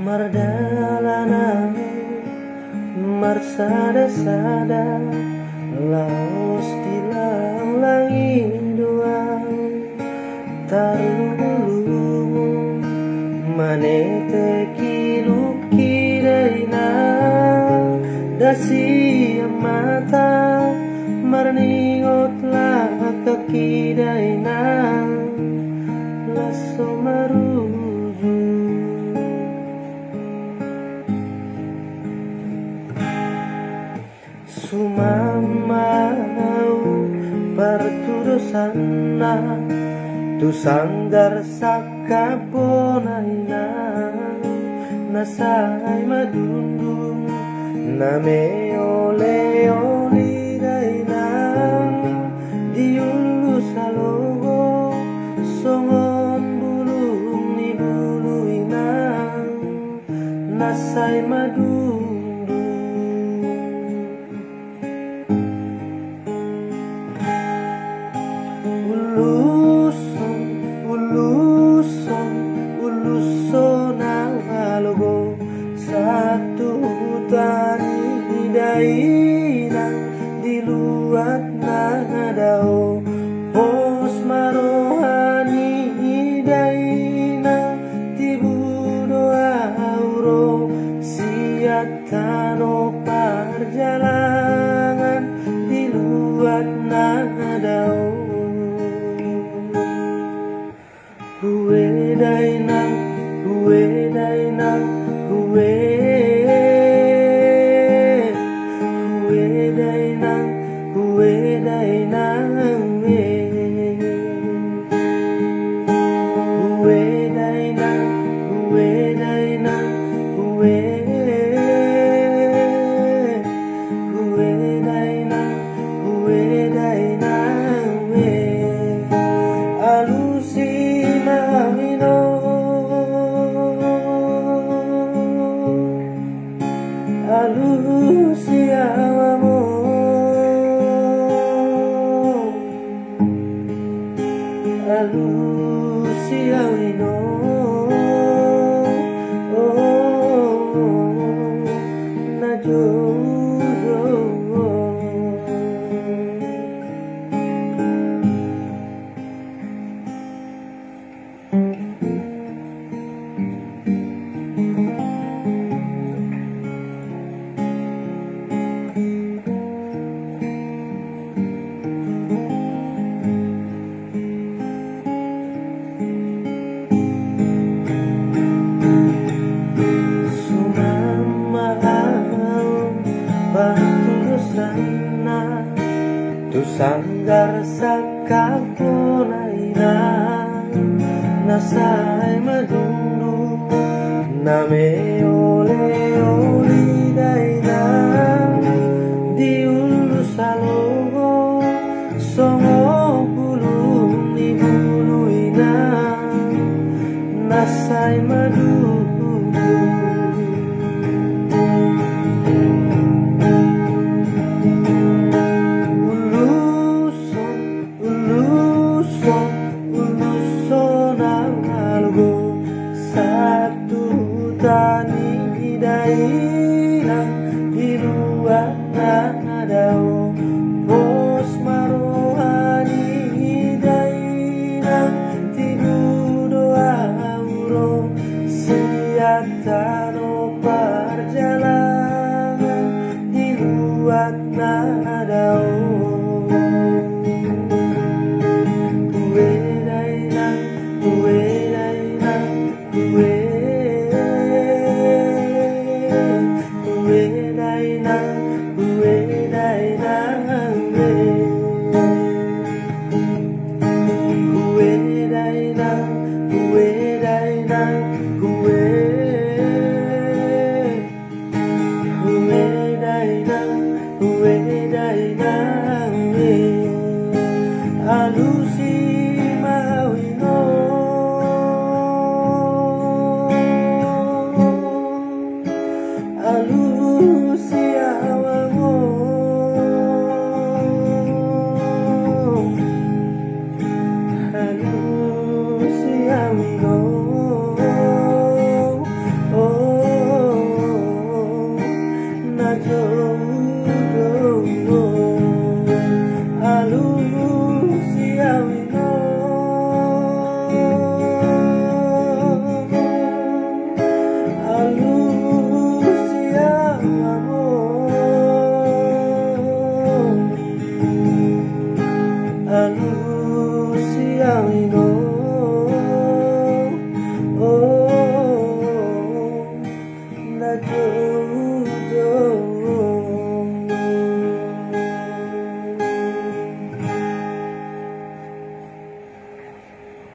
Mardalana marsada-sada laos tilang langit doang tarulu manete kiluki na dasi mata marningot la kakiday na laso maruju sumamau perturusanna tu sanggar sakabonayna nasay madundu name ole olirayna diulu salogo songon bulung ni buluina nasay madundu uluson ang halogo satu tani dainang diluat na dao pos marohani dainang tibudo auro siatano perjalanan diluat na dao Huwe dainang, huwe dainang, huwe dainang, huwe dainang, huwe dainang, huwe dainang, huwe dainang, huwe dainang, alusi Alusia amor, alusia wino, na jojo. Tu sanggar sakabonayna nasay madundu name ole olidayna diulu salogo songo bulung ni buluina nasay madundu